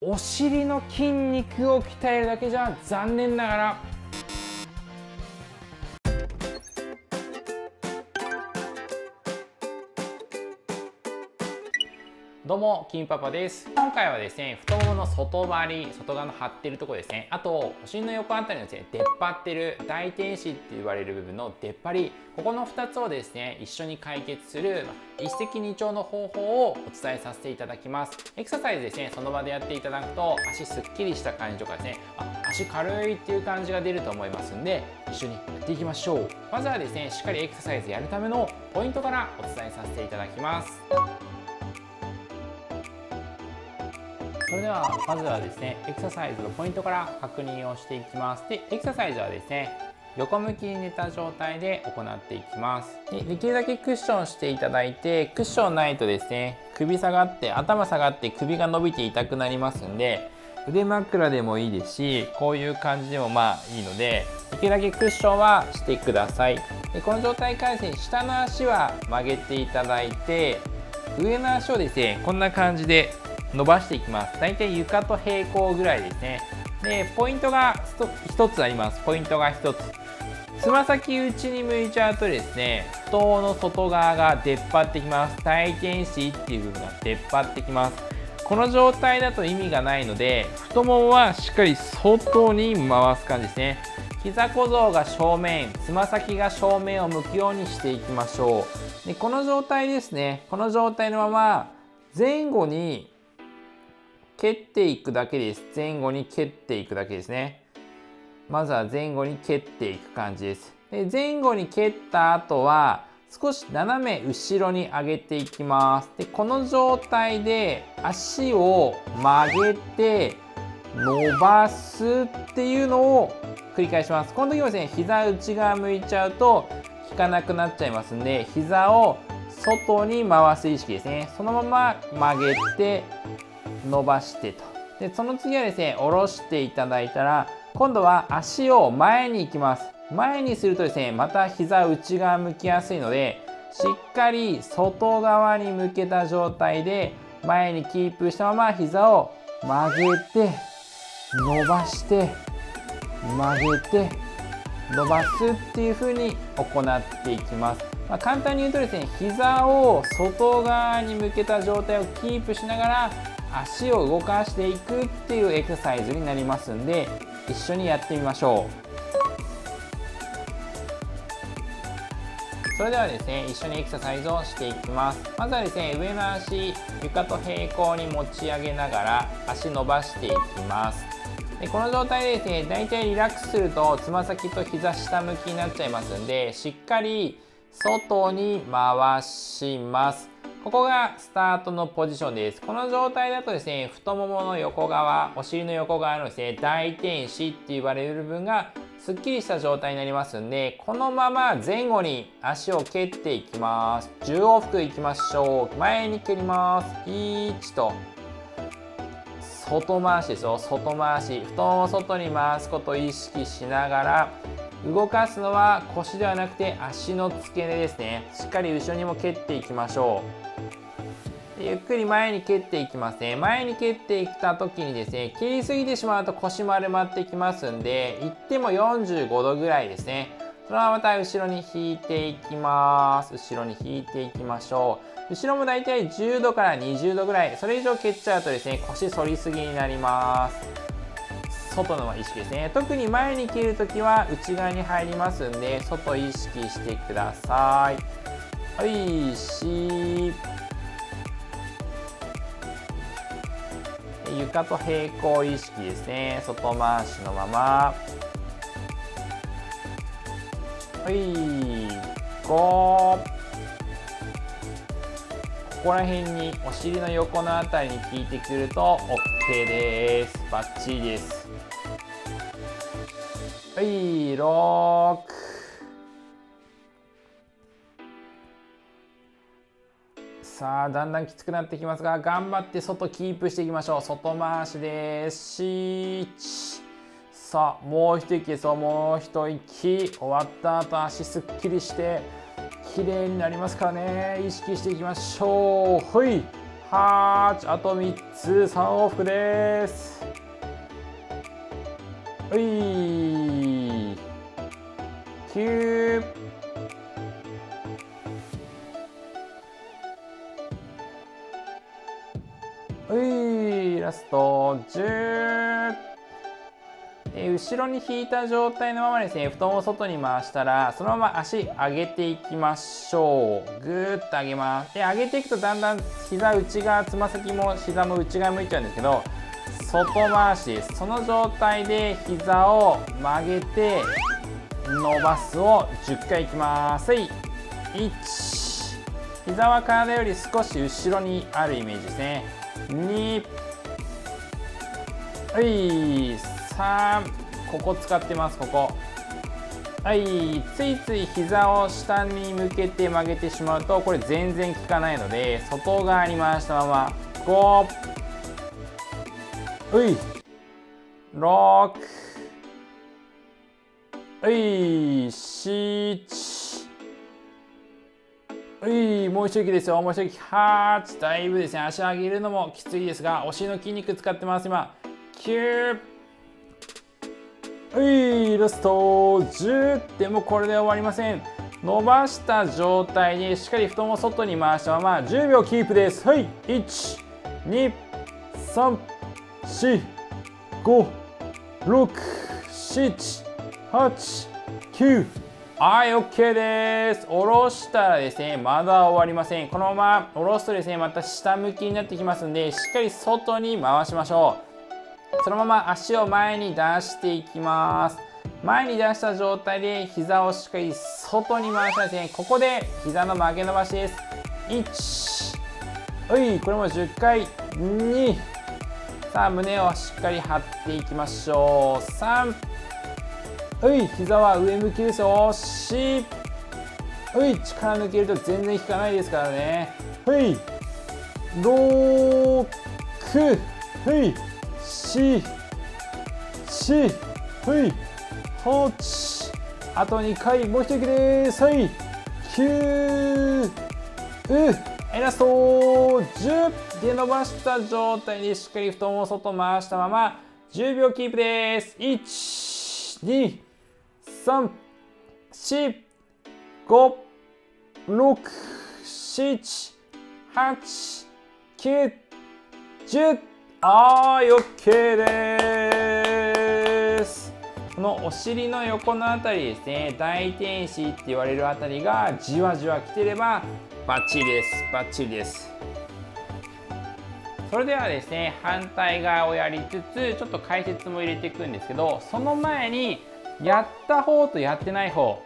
お尻の筋肉を鍛えるだけじゃ残念ながらどうも、金パパです。今回はですね、太ももの外張り、外側の張ってるところですね。あと、お尻の横あたりのですね、出っ張ってる大天使って言われる部分の出っ張り、ここの2つをですね、一緒に解決する一石二鳥の方法をお伝えさせていただきます。エクササイズですね、その場でやっていただくと、足すっきりした感じとかですね、足軽いっていう感じが出ると思いますんで、一緒にやっていきましょう。まずはですね、しっかりエクササイズやるためのポイントからお伝えさせていただきます。それではまずはですね、エクササイズのポイントから確認をしていきます。で、エクササイズはですね、横向きに寝た状態で行っていきます。できるだけクッションしていただいて、クッションないとですね、首下がって頭下がって首が伸びて痛くなりますんで、腕枕でもいいですし、こういう感じでもまあいいので、できるだけクッションはしてください。でこの状態からですね、下の足は曲げていただいて、上の足をですね、こんな感じで伸ばしていきます。だいたい床と平行ぐらいですね。で、ポイントが1つあります。ポイントが1つ。つま先内に向いちゃうとですね、太ももの外側が出っ張ってきます。大天使っていう部分が出っ張ってきます。この状態だと意味がないので、太ももはしっかり外に回す感じですね。膝小僧が正面、つま先が正面を向くようにしていきましょう。で、この状態ですね。この状態のまま前後に蹴っていくだけです。前後に蹴っていくだけですね。まずは前後に蹴っていく感じです。で、前後に蹴った後は少し斜め後ろに上げていきます。で、この状態で足を曲げて伸ばすっていうのを繰り返します。この時はですね、膝内側向いちゃうと効かなくなっちゃいますんで、膝を外に回す意識ですね。そのまま曲げて伸ばしてと。で、その次はですね、下ろしていただいたら、今度は足を前に行きます。前にするとですね、また膝内側向きやすいので、しっかり外側に向けた状態で前にキープしたまま膝を曲げて伸ばして曲げて伸ばすっていう風に行っていきます。簡単に言うとですね、膝を外側に向けた状態をキープしながら足を動かしていくっていうエクササイズになりますんで、一緒にやってみましょう。それではですね、一緒にエクササイズをしていきます。まずはですね、上の足床と平行に持ち上げながら足伸ばしていきます。でこの状態でですね、だいたいリラックスするとつま先と膝下向きになっちゃいますんで、しっかり外に回します。ここがスタートのポジションです。この状態だとですね、太ももの横側、お尻の横側のですね、大天使って言われる部分がすっきりした状態になりますんで、このまま前後に足を蹴っていきます。10往復いきましょう。前に蹴ります。1と外回しですよ。外回し。太ももを外に回すことを意識しながら、動かすのは腰ではなくて足の付け根ですね。しっかり後ろにも蹴っていきましょう。ゆっくり前に蹴っていきますね。前に蹴っていった時にですね、蹴りすぎてしまうと腰丸まってきますんで、いっても45度ぐらいですね。そのまままた後ろに引いていきます。後ろに引いていきましょう。後ろもだいたい10度から20度ぐらい。それ以上蹴っちゃうとですね、腰反りすぎになります。外の意識ですね。特に前に蹴るときは内側に入りますんで、外意識してください。はい、床と平行意識ですね。外回しのまま。はい、5。ここら辺にお尻の横のあたりに効いてくると OK です。バッチリです。はい、6。さあ、だんだんきつくなってきますが、頑張って外キープしていきましょう。外回しです。7。さあ、もう一息ですよ。もう一息。終わった後、足すっきりして、綺麗になりますからね。意識していきましょう。はい。8、あと3つ、3往復です。はい、9、はい、ラスト10。後ろに引いた状態のままですね、布団を外に回したら、そのまま足上げていきましょう。ぐーっと上げます。で、上げていくとだんだん膝内側、つま先も膝も内側向いちゃうんですけど、外回しです。その状態で膝を曲げて伸ばすを10回いきます。はい、1、膝は体より少し後ろにあるイメージですね。2、はい、3、ここ使ってます。ここ、はい、ついつい膝を下に向けて曲げてしまうとこれ全然効かないので、外側に回したまま5、はい、6、はい、7、はい、もう一息ですよ。もう一息。8、だいぶですね、足上げるのもきついですが、お尻の筋肉使ってます今。9、はい、ラスト10。でもこれで終わりません。伸ばした状態でしっかり布団を外に回したまま10秒キープです。はい、1、2、3、4、5、6、7、8、9。はい、OK です。下ろしたらですね、まだ終わりません。このまま下ろすとですね、また下向きになってきますんで、しっかり外に回しましょう。そのまま足を前に出していきます。前に出した状態で膝をしっかり外に回したらですね、ここで膝の曲げ伸ばしです。1、はい、これも10回。2、さあ胸をしっかり張っていきましょう。3、はい、膝は上向きですよ。4、はい、力抜けると全然効かないですからね。はい、6、はい、4、はい、8、あと2回、もう一息です。はい、9、ラスト10で伸ばした状態でしっかり布団を外回したまま10秒キープです。1、2、3、4、5、6、7、8、9、10。はい、OK です。このお尻の横のあたりですね、大天使って言われるあたりがじわじわきてればバッチリです。バッチリです。それではですね、反対側をやりつつちょっと解説も入れていくんですけど、その前にやった方とやってない方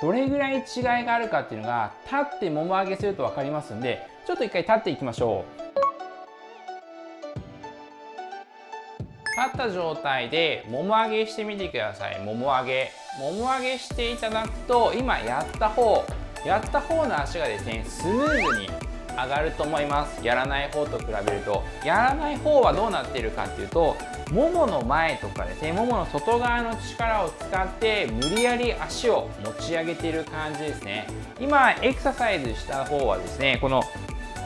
どれぐらい違いがあるかっていうのが立ってもも上げすると分かりますんで、ちょっと一回立っていきましょう。立った状態でもも上げしてみてください。もも上げしていただくと、今やった方の足がですね、スムーズに上がると思います。やらない方と比べると。やらない方はどうなっているかっていうと、ももの前とかですね、ももの外側の力を使って無理やり足を持ち上げている感じですね。今エクササイズした方はですね、この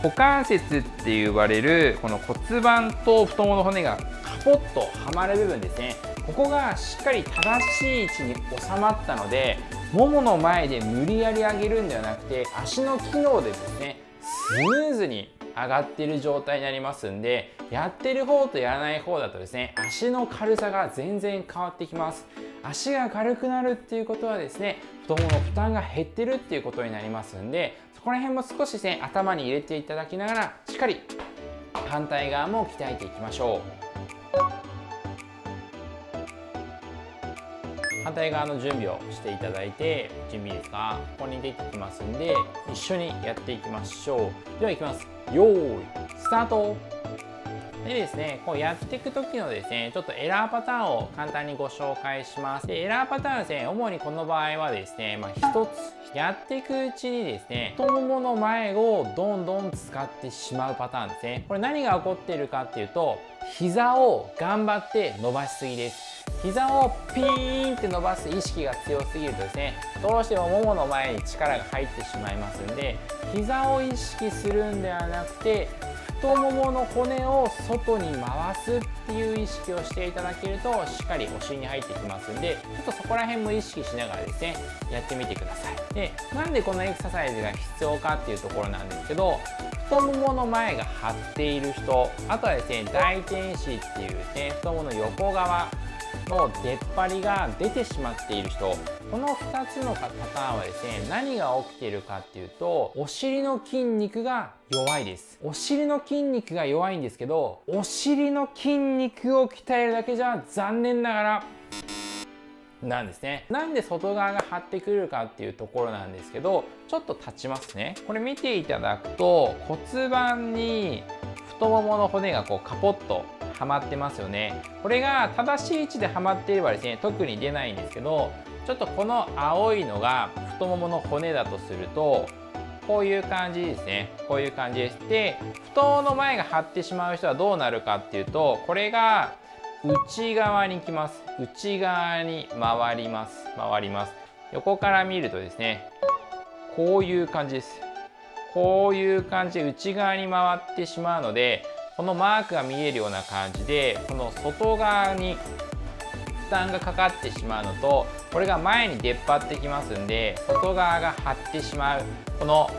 股関節って言われるこの骨盤と太ももの骨がカポッとはまる部分ですね、ここがしっかり正しい位置に収まったので、ももの前で無理やり上げるんではなくて、足の機能でですねスムーズに上がっている状態になりますんで、やってる方とやらない方だとですね、足の軽さが全然変わってきます。足が軽くなるっていうことはですね、太ももの負担が減ってるっていうことになりますんで、そこら辺も少しですね、頭に入れていただきながら、しっかり反対側も鍛えていきましょう。反対側の準備をしていただいて、準備ですか、ここに出てきますんで、一緒にやっていきましょう。ではいきます。よーいスタート。でですね、こうやっていく時のですね、ちょっとエラーパターンを簡単にご紹介します。でエラーパターンですね、主にこの場合はですね、一つやっていくうちにですね、太ももの前をどんどん使ってしまうパターンですね。これ何が起こっているかっていうと、膝を頑張って伸ばしすぎです。膝をピーンって伸ばす意識が強すぎるとですね、どうしてもももの前に力が入ってしまいますんで、膝を意識するんではなくて、太ももの骨を外に回すっていう意識をしていただけるとしっかりお尻に入ってきますんで、ちょっとそこら辺も意識しながらですねやってみてください。で、なんでこのエクササイズが必要かっていうところなんですけど、太ももの前が張っている人、あとはですね大天使っていうですね太ももの横側の出っ張りが出てしまっている人、この2つのパターンはですね何が起きているかっていうと、お尻の筋肉が弱いです。お尻の筋肉が弱いんですけど、お尻の筋肉を鍛えるだけじゃ残念ながらなんですね。なんで外側が張ってくるかっていうところなんですけど、ちょっと立ちますね。これ見ていただくと骨盤に太ももの骨がこうカポッとはまってますよね。これが正しい位置ではまっていればですね特に出ないんですけど、ちょっとこの青いのが太ももの骨だとするとこういう感じですね。こういう感じです。で、太ももの前が張ってしまう人はどうなるかっていうと、これが内側に来ます。内側に回ります。回ります。横から見るとですねこういう感じです。こういう感じで内側に回ってしまうので、このマークが見えるような感じでこの外側に負担がかかってしまうのと、これが前に出っ張ってきますんで外側が張ってしまう、この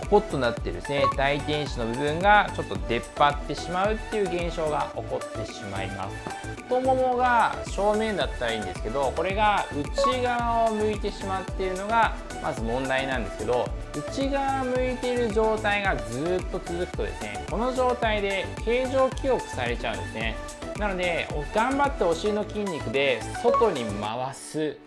ポコッとなってるですね大天使の部分がちょっと出っ張ってしまうっていう現象が起こってしまいます。太ももが正面だったらいいんですけど、これが内側を向いてしまっているのがまず問題なんですけど、内側向いている状態がずっと続くとですねこの状態で形状記憶されちゃうんですね。なので頑張ってお尻の筋肉で外に回す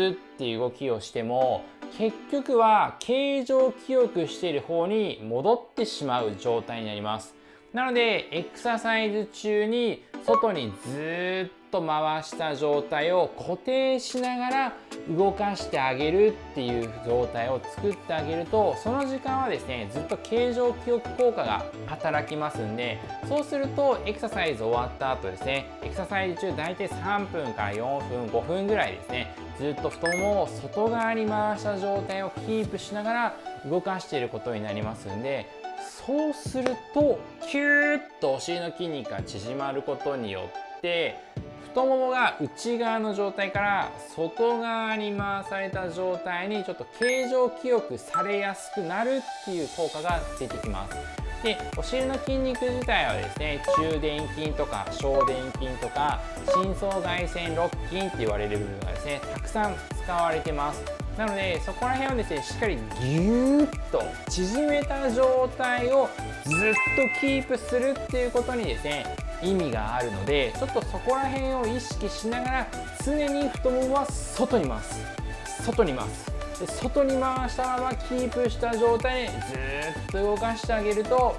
っていう動きをしても結局は形状記憶している方に戻ってしまう状態になります。なのでエクササイズ中に外にずっと回した状態を固定しながら動かしてあげるっていう状態を作ってあげると、その時間はですねずっと形状記憶効果が働きますんで、そうするとエクササイズ終わった後ですね、エクササイズ中大体3分から4分5分ぐらいですね、ずっと太ももを外側に回した状態をキープしながら動かしていることになりますんで、そうするとキューッとお尻の筋肉が縮まることによって太ももが内側の状態から外側に回された状態にちょっと形状記憶されやすくなるっていう効果が出てきます。で、お尻の筋肉自体はですね中殿筋とか小殿筋とか深層外旋肋筋って言われる部分がですねたくさん使われてます。なのでそこら辺をですねしっかりギューッと縮めた状態をずっとキープするっていうことにですね意味があるので、ちょっとそこら辺を意識しながら常に太ももは外に回す、外に回す、で外に回したままキープした状態でずっと動かしてあげると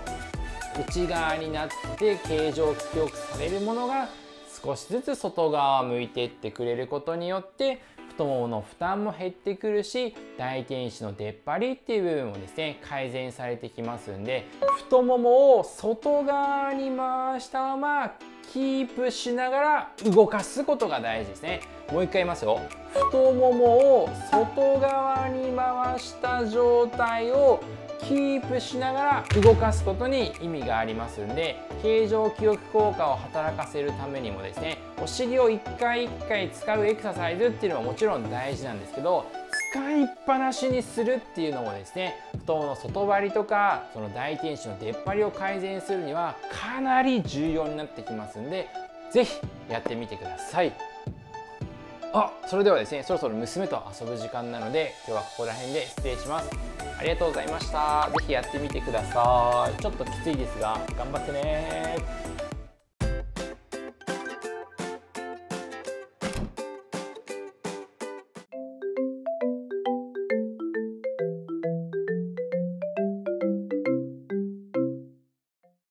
内側になって形状記憶されるものが少しずつ外側を向いていってくれることによって太ももの負担も減ってくるし、大天使の出っ張りっていう部分もですね改善されてきますんで、太ももを外側に回したままキープしながら動かすことが大事ですね。もう一回言いますよ。太ももを外側に回した状態をキープしながら動かすことに意味がありますんで、形状記憶効果を働かせるためにもですねお尻を一回一回使うエクササイズっていうのはもちろん大事なんですけど、使いっぱなしにするっていうのもですね太ももの外張りとかその大天使の出っ張りを改善するにはかなり重要になってきますんで、是非やってみてください。それではですねそろそろ娘と遊ぶ時間なので今日はここら辺で失礼します。ありがとうございました。是非やってみてください。ちょっときついですが頑張ってね。